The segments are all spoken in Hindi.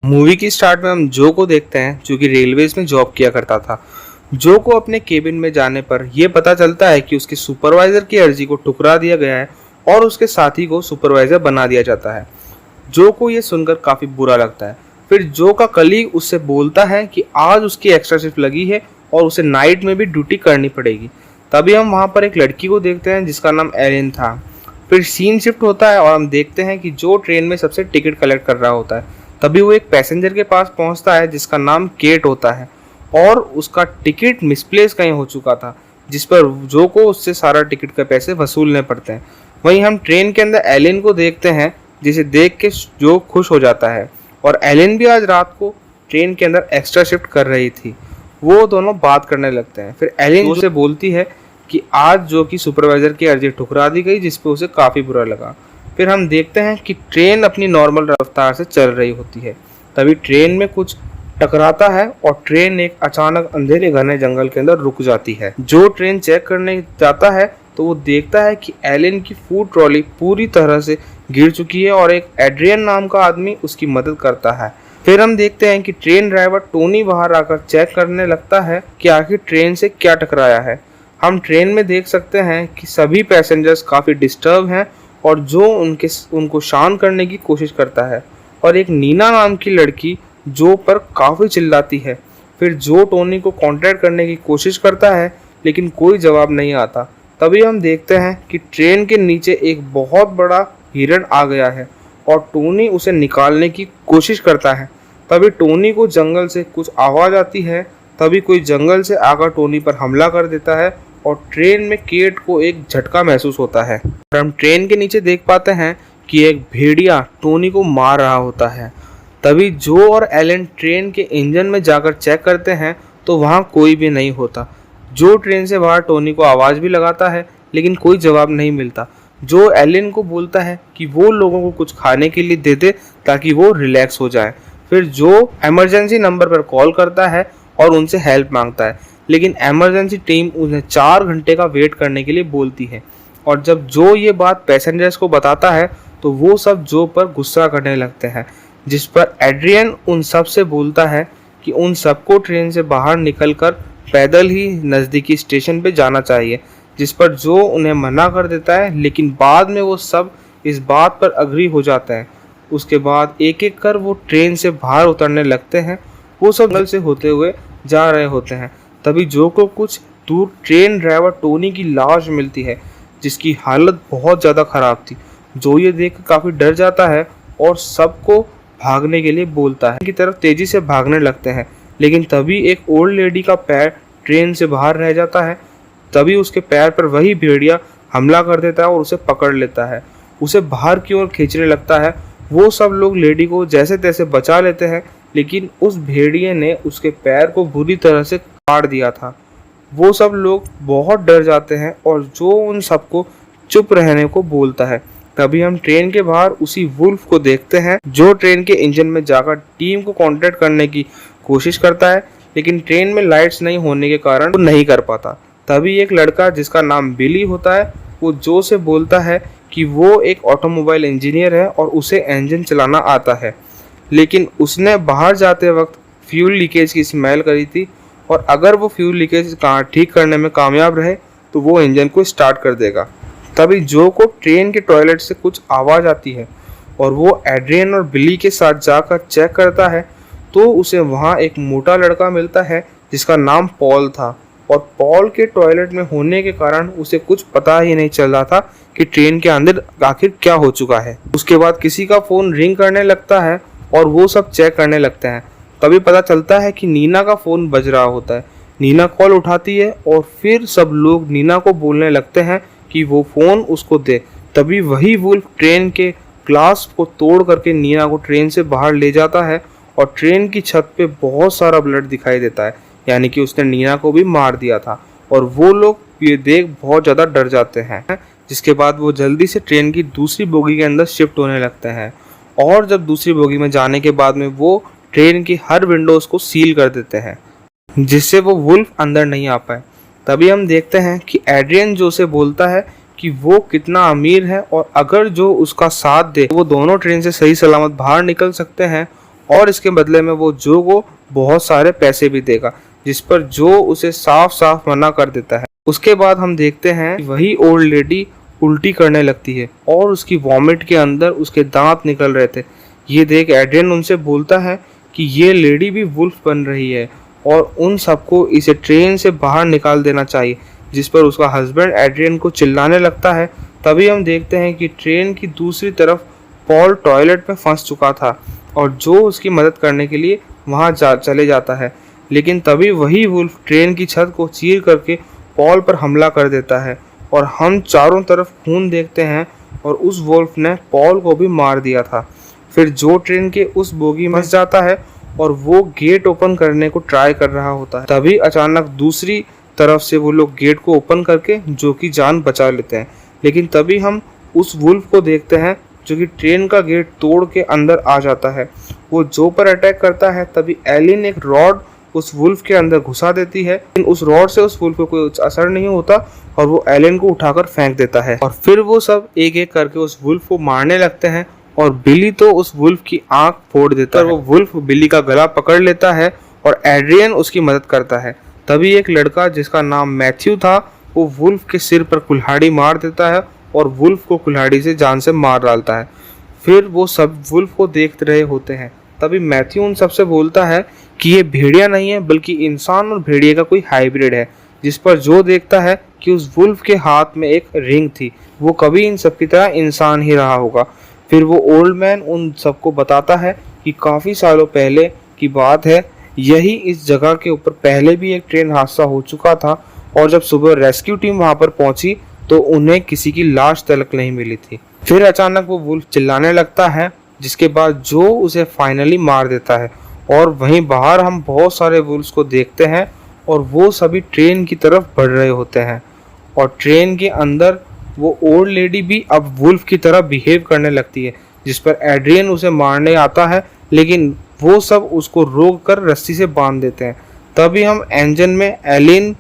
मूवी की स्टार्ट में हम जो को देखते हैं जो कि रेलवेज में जॉब किया करता था। जो को अपने केबिन में जाने पर यह पता चलता है कि उसके सुपरवाइजर की अर्जी को ठुकरा दिया गया है और उसके साथी को सुपरवाइजर बना दिया जाता है। जो को यह सुनकर काफी बुरा लगता है। फिर जो का कलीग उससे बोलता है कि आज उसकी एक्स्ट्रा शिफ्ट लगी है और उसे नाइट में भी ड्यूटी करनी पड़ेगी। तभी हम वहां पर एक लड़की को देखते हैं जिसका नाम एलिन था। फिर सीन शिफ्ट होता है और हम देखते हैं कि जो ट्रेन में सबसे टिकट कलेक्ट कर रहा होता है। तभी वो एक पैसेंजर के पास पहुंचता है जिसका नाम केट होता है और उसका टिकट मिसप्लेस कहीं हो चुका था, जिस पर जो को उससे सारा टिकट के पैसे वसूलने पड़ते हैं। वहीं हम ट्रेन के अंदर एलिन को देखते हैं जिसे देख के जो खुश हो जाता है और एलिन भी आज रात को ट्रेन के अंदर एक्स्ट्रा शिफ्ट कर रही थी। वो दोनों बात करने लगते हैं। फिर एलिन जो से बोलती है कि आज जो की सुपरवाइजर की अर्जी ठुकरा दी गई, जिस पे उसे काफ़ी बुरा लगा। फिर हम देखते हैं कि ट्रेन अपनी नॉर्मल रफ्तार से चल रही होती है। तभी ट्रेन में कुछ टकराता है और ट्रेन एक अचानक अंधेरे घने जंगल के अंदर रुक जाती है। जो ट्रेन चेक करने जाता है तो वो देखता है कि एलिन की फूड ट्रॉली पूरी तरह से गिर चुकी है और एक एड्रियन नाम का आदमी उसकी मदद करता है। फिर हम देखते हैं कि ट्रेन ड्राइवर टोनी बाहर आकर चेक करने लगता है कि आखिर ट्रेन से क्या टकराया है। हम ट्रेन में देख सकते हैं कि सभी पैसेंजर्स काफ़ी डिस्टर्ब हैं और जो उनको शांत करने की कोशिश करता है और एक नीना नाम की लड़की जो पर काफ़ी चिल्लाती है। फिर जो टोनी को कांटेक्ट करने की कोशिश करता है लेकिन कोई जवाब नहीं आता। तभी हम देखते हैं कि ट्रेन के नीचे एक बहुत बड़ा हिरण आ गया है और टोनी उसे निकालने की कोशिश करता है। तभी टोनी को जंगल से कुछ आवाज़ आती है। तभी कोई जंगल से आकर टोनी पर हमला कर देता है और ट्रेन में केट को एक झटका महसूस होता है और हम ट्रेन के नीचे देख पाते हैं कि एक भेड़िया टोनी को मार रहा होता है। तभी जो और एलन ट्रेन के इंजन में जाकर चेक करते हैं तो वहाँ कोई भी नहीं होता। जो ट्रेन से बाहर टोनी को आवाज़ भी लगाता है लेकिन कोई जवाब नहीं मिलता। जो एलन को बोलता है कि वो लोगों को कुछ खाने के लिए दे दे ताकि वो रिलैक्स हो जाए। फिर जो इमरजेंसी नंबर पर कॉल करता है और उनसे हेल्प मांगता है, लेकिन इमरजेंसी टीम उन्हें 4 घंटे का वेट करने के लिए बोलती है। और जब जो ये बात पैसेंजर्स को बताता है तो वो सब जो पर गुस्सा करने लगते हैं, जिस पर एड्रियन उन सब से बोलता है कि उन सबको ट्रेन से बाहर निकलकर पैदल ही नज़दीकी स्टेशन पे जाना चाहिए, जिस पर जो उन्हें मना कर देता है। लेकिन बाद में वो सब इस बात पर अग्री हो जाता है। उसके बाद एक एक कर वो ट्रेन से बाहर उतरने लगते हैं। वो सब जंगल से होते हुए जा रहे होते हैं। तभी जो को कुछ दूर ट्रेन ड्राइवर टोनी की लाश मिलती है जिसकी हालत बहुत ज़्यादा ख़राब थी। जो ये देख काफ़ी डर जाता है और सबको भागने के लिए बोलता है की तरफ तेज़ी से भागने लगते हैं। लेकिन तभी एक ओल्ड लेडी का पैर ट्रेन से बाहर रह जाता है। तभी उसके पैर पर वही भेड़िया हमला कर देता है और उसे पकड़ लेता है, उसे बाहर की ओर खींचने लगता है। वो सब लोग लेडी को जैसे तैसे बचा लेते हैं, लेकिन उस भेड़िए ने उसके पैर को बुरी तरह से काट दिया था। वो सब लोग बहुत डर जाते हैं और जो उन सबको चुप रहने को बोलता है। तभी हम ट्रेन के बाहर उसी वुल्फ को देखते हैं जो ट्रेन के इंजन में जाकर टीम को कांटेक्ट करने की कोशिश करता है, लेकिन ट्रेन में लाइट्स नहीं होने के कारण वो नहीं कर पाता। तभी एक लड़का जिसका नाम बिली होता है वो जो से बोलता है कि वो एक ऑटोमोबाइल इंजीनियर है और उसे इंजन चलाना आता है, लेकिन उसने बाहर जाते वक्त फ्यूल लीकेज की स्मेल करी थी और अगर वो फ्यूल लीकेज ठीक करने में कामयाब रहे तो वो इंजन को स्टार्ट कर देगा। तभी जो को ट्रेन के टॉयलेट से कुछ आवाज़ आती है और वो एड्रियन और बिली के साथ जाकर चेक करता है तो उसे वहाँ एक मोटा लड़का मिलता है जिसका नाम पॉल था और पॉल के टॉयलेट में होने के कारण उसे कुछ पता ही नहीं चल रहा था कि ट्रेन के अंदर आखिर क्या हो चुका है। उसके बाद किसी का फ़ोन रिंग करने लगता है और वो सब चेक करने लगते हैं। तभी पता चलता है कि नीना का फ़ोन बज रहा होता है। नीना कॉल उठाती है और फिर सब लोग नीना को बोलने लगते हैं कि वो फ़ोन उसको दे। तभी वही वुल्फ ट्रेन के ग्लास को तोड़ करके नीना को ट्रेन से बाहर ले जाता है और ट्रेन की छत पे बहुत सारा ब्लड दिखाई देता है, यानी कि उसने नीना को भी मार दिया था। और वो लोग ये देख बहुत ज़्यादा डर जाते हैं, जिसके बाद वो जल्दी से ट्रेन की दूसरी बोगी के अंदर शिफ्ट होने लगते हैं। और जब दूसरी बोगी में जाने के बाद में वो ट्रेन की हर विंडोज़ को सील कर देते हैं जिससे वो वुल्फ अंदर नहीं आ पाए। तभी हम देखते हैं कि एड्रियन जो से बोलता है कि वो कितना अमीर है और अगर जो उसका साथ दे वो दोनों ट्रेन से सही सलामत बाहर निकल सकते हैं और इसके बदले में वो जो को बहुत सारे पैसे भी देगा, जिस पर जो उसे साफ साफ मना कर देता है। उसके बाद हम देखते हैं वही ओल्ड लेडी उल्टी करने लगती है और उसकी वॉमिट के अंदर उसके दांत निकल रहे थे। ये देख एड्रियन उनसे बोलता है कि ये लेडी भी वुल्फ बन रही है और उन सबको इसे ट्रेन से बाहर निकाल देना चाहिए, जिस पर उसका हस्बैंड एड्रियन को चिल्लाने लगता है। तभी हम देखते हैं कि ट्रेन की दूसरी तरफ पॉल टॉयलेट में फंस चुका था और जो उसकी मदद करने के लिए वहां चले जाता है, लेकिन तभी वही वुल्फ ट्रेन की छत को चीर करके पॉल पर हमला कर देता है और हम चारों तरफ खून देखते हैं और उस वुल्फ ने पॉल को भी मार दिया था। फिर जो ट्रेन के उस बोगी में फंस जाता है और वो गेट ओपन करने को ट्राई कर रहा होता है। तभी अचानक दूसरी तरफ से वो लोग गेट को ओपन करके जो की जान बचा लेते हैं, लेकिन तभी हम उस वुल्फ को देखते हैं जो कि ट्रेन का गेट तोड़ के अंदर आ जाता है। वो जो पर अटैक करता है, तभी एलिन एक रॉड उस वुल्फ के अंदर घुसा देती है, लेकिन उस रॉड से उस वुल्फ को कोई असर नहीं होता और वो एलिन को उठाकर फेंक देता है। और फिर वो सब एक एक करके उस वुल्फ को मारने लगते हैं और बिली तो उस वुल्फ की आंख फोड़ देता है। वो वुल्फ बिली का गला पकड़ लेता है और एड्रियन उसकी मदद करता है। तभी एक लड़का जिसका नाम मैथ्यू था वो वुल्फ के सिर पर कुल्हाड़ी मार देता है और वुल्फ को कुल्हाड़ी से जान से मार डालता है। फिर वो सब वुल्फ को देख रहे होते हैं। तभी मैथ्यू उन सबसे बोलता है कि ये भेड़िया नहीं है बल्कि इंसान और भेड़िए का कोई हाइब्रिड है, जिस पर जो देखता है कि उस वुल्फ के हाथ में एक रिंग थी, वो कभी इन सब की तरह इंसान ही रहा होगा। फिर वो ओल्ड मैन उन सबको बताता है कि काफ़ी सालों पहले की बात है, यही इस जगह के ऊपर पहले भी एक ट्रेन हादसा हो चुका था और जब सुबह रेस्क्यू टीम वहां पर पहुंची तो उन्हें किसी की लाश तलक नहीं मिली थी। फिर अचानक वो वुल्फ चिल्लाने लगता है, जिसके बाद जो उसे फाइनली मार देता है और वहीं बाहर हम बहुत सारे वुल्फ्स को देखते हैं और वो सभी ट्रेन की तरफ बढ़ रहे होते हैं और ट्रेन के अंदर वो ओल्ड लेडी भी अब वुल्फ की तरह बिहेव करने लगती है, जिस पर एड्रियन उसे मारने आता है, लेकिन वो सब उसको रोक कर रस्सी से बांध देते हैं। तभी हम इंजन में एलिन,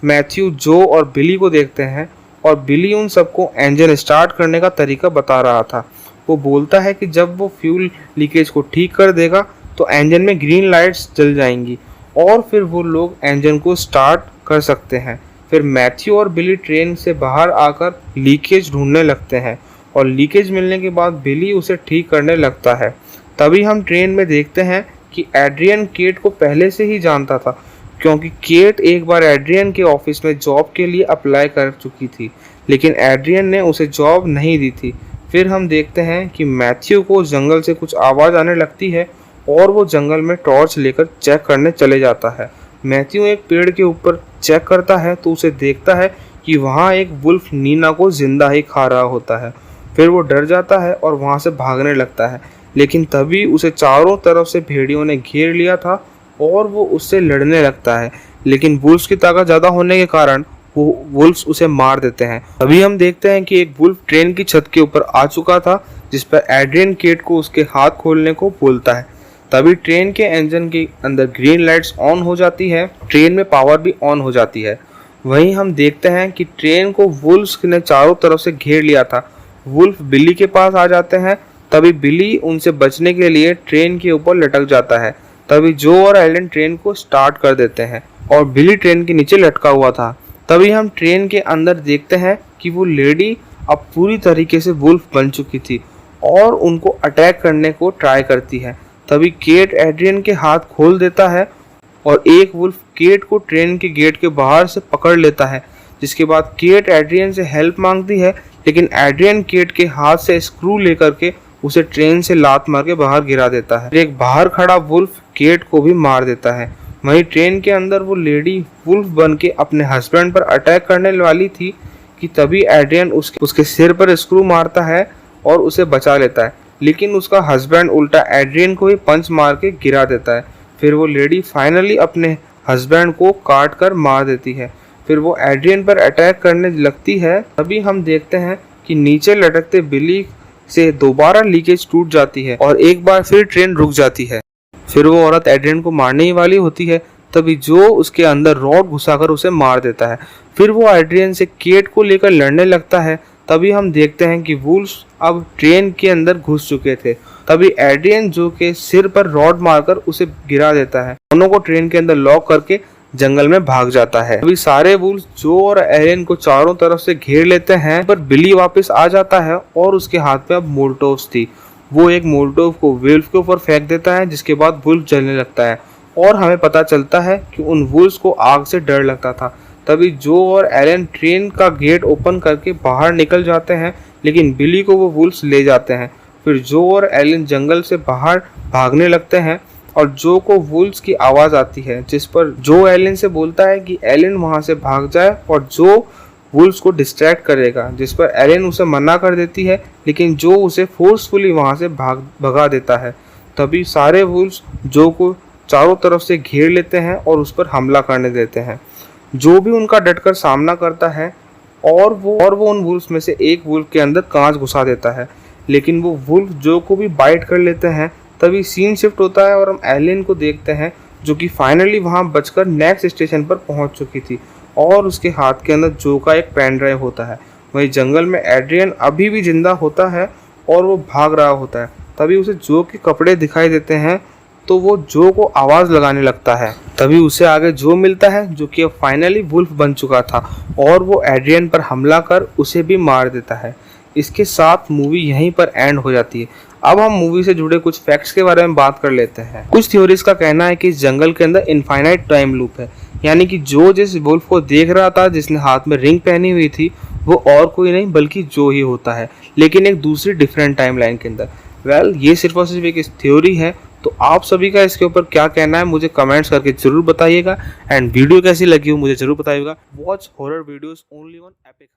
मैथ्यू, जो और बिली को देखते हैं और बिली उन सबको इंजन स्टार्ट करने का तरीका बता रहा था। वो बोलता है कि जब वो फ्यूल लीकेज को ठीक कर देगा तो इंजन में ग्रीन लाइट्स जल जाएंगी और फिर वो लोग इंजन को स्टार्ट कर सकते हैं। फिर मैथ्यू और बिली ट्रेन से बाहर आकर लीकेज ढूंढने लगते हैं और लीकेज मिलने के बाद बिली उसे ठीक करने लगता है। तभी हम ट्रेन में देखते हैं कि एड्रियन केट को पहले से ही जानता था, क्योंकि केट एक बार एड्रियन के ऑफिस में जॉब के लिए अप्लाई कर चुकी थी, लेकिन एड्रियन ने उसे जॉब नहीं दी थी। फिर हम देखते हैं कि मैथ्यू को जंगल से कुछ आवाज़ आने लगती है और वो जंगल में टॉर्च लेकर चेक करने चले जाता है। मैथ्यू एक पेड़ के ऊपर चेक करता है तो उसे देखता है कि वहाँ एक वुल्फ नीना को जिंदा ही खा रहा होता है। फिर वो डर जाता है और वहाँ से भागने लगता है, लेकिन तभी उसे चारों तरफ से भेड़ियों ने घेर लिया था और वो उससे लड़ने लगता है, लेकिन वुल्फ्स की ताकत ज़्यादा होने के कारण वो वुल्फ्स उसे मार देते हैं। तभी हम देखते हैं कि एक वुल्फ ट्रेन की छत के ऊपर आ चुका था, जिस पर एड्रियन केट को उसके हाथ खोलने को बोलता है। तभी ट्रेन के इंजन के अंदर ग्रीन लाइट्स ऑन हो जाती है, ट्रेन में पावर भी ऑन हो जाती है। वहीं हम देखते हैं कि ट्रेन को वुल्फ्स ने चारों तरफ से घेर लिया था। वुल्फ बिली के पास आ जाते हैं, तभी बिली उनसे बचने के लिए ट्रेन के ऊपर लटक जाता है। तभी जो और एलन ट्रेन को स्टार्ट कर देते हैं और बिली ट्रेन के नीचे लटका हुआ था। तभी हम ट्रेन के अंदर देखते हैं कि वो लेडी अब पूरी तरीके से वुल्फ बन चुकी थी और उनको अटैक करने को ट्राई करती है। तभी केट एड्रियन के हाथ खोल देता है और एक वुल्फ केट को ट्रेन के गेट के बाहर से पकड़ लेता है, जिसके बाद केट एड्रियन से हेल्प मांगती है, लेकिन एड्रियन केट के हाथ से स्क्रू लेकर के उसे ट्रेन से लात मार के बाहर गिरा देता है। एक बाहर खड़ा वुल्फ केट को भी मार देता है। वहीं ट्रेन के अंदर वो लेडी वुल्फ बन के अपने हस्बैंड पर अटैक करने वाली थी कि तभी एड्रियन उसके सिर पर स्क्रू मारता है और उसे बचा लेता है, लेकिन उसका हस्बैंड उल्टा एड्रियन को ही पंच मार के गिरा देता है। फिर वो लेडी फाइनली अपने हस्बैंड को काट कर मार देती है। फिर वो एड्रियन पर अटैक करने लगती है। तभी हम देखते हैं कि नीचे लटकते बिली से दोबारा लीकेज टूट जाती है और एक बार फिर ट्रेन रुक जाती है। फिर वो औरत एड्रियन को मारने ही वाली होती है, तभी जो उसके अंदर रॉड घुसाकर उसे मार देता है। फिर वो एड्रियन से केट को लेकर लड़ने लगता है। तभी हम देखते हैं कि वुल्व्स अब ट्रेन के अंदर घुस चुके थे। तभी एड्रियन जो के सिर पर रॉड मारकर उसे गिरा देता है। दोनों को ट्रेन के अंदर लॉक करके जंगल में भाग जाता है। अभी सारे वुल्व्स जो और एलियन को चारों तरफ से घेर लेते हैं, पर बिली वापस आ जाता है और उसके हाथ में अब मोल्टोव्स थी। वो एक मोल्टोव को वुल्फ के ऊपर फेंक देता है, जिसके बाद वुल्फ जलने लगता है और हमें पता चलता है कि उन वुल्व्स को आग से डर लगता था। तभी जो और एलियन ट्रेन का गेट ओपन करके बाहर निकल जाते हैं, लेकिन बिली को वो वुल्व्स ले जाते हैं। फिर जो और एलियन जंगल से बाहर भागने लगते हैं और जो को वुल्व्स की आवाज़ आती है, जिस पर जो एलियन से बोलता है कि एलियन वहाँ से भाग जाए और जो वुल्व्स को डिस्ट्रैक्ट करेगा, जिस पर एलियन उसे मना कर देती है, लेकिन जो उसे फोर्सफुली वहाँ से भगा देता है। तभी सारे वुल्व्स जो को चारों तरफ से घेर लेते हैं और उस पर हमला करने देते हैं। जो भी उनका डटकर सामना करता है और वो उन वुल्व्स में से एक वुल्फ के अंदर कांच घुसा देता है, लेकिन वो वुल्फ जो को भी बाइट कर लेते हैं। तभी सीन शिफ्ट होता है और हम एलियन को देखते हैं, जो कि फाइनली वहां बचकर नेक्स्ट स्टेशन पर पहुंच चुकी थी और उसके हाथ के अंदर जो का एक पेन ड्राइव होता है। वहीं जंगल में एड्रियन अभी भी जिंदा होता है और वो भाग रहा होता है। तभी उसे जो के कपड़े दिखाई देते हैं, तो वो जो को आवाज़ लगाने लगता है। तभी उसे आगे जो मिलता है, जो कि अब फाइनली वुल्फ बन चुका था और वो एड्रियन पर हमला कर उसे भी मार देता है। इसके साथ मूवी यहीं पर एंड हो जाती है। अब हम मूवी से जुड़े कुछ फैक्ट्स के बारे में बात कर लेते हैं। कुछ थ्योरीज का कहना है कि इस जंगल के अंदर इनफाइनाइट टाइम लूप है, यानी कि जो जिस वुल्फ को देख रहा था, जिसने हाथ में रिंग पहनी हुई थी, वो और कोई नहीं बल्कि जो ही होता है, लेकिन एक दूसरी डिफरेंट टाइमलाइन के अंदर। ये सिर्फ और सिर्फ एक थ्योरी है। तो आप सभी का इसके ऊपर क्या कहना है मुझे कमेंट्स करके जरूर बताइएगा। एंड वीडियो कैसी लगी हो मुझे जरूर बताइएगा। Watch horror videos only on epic.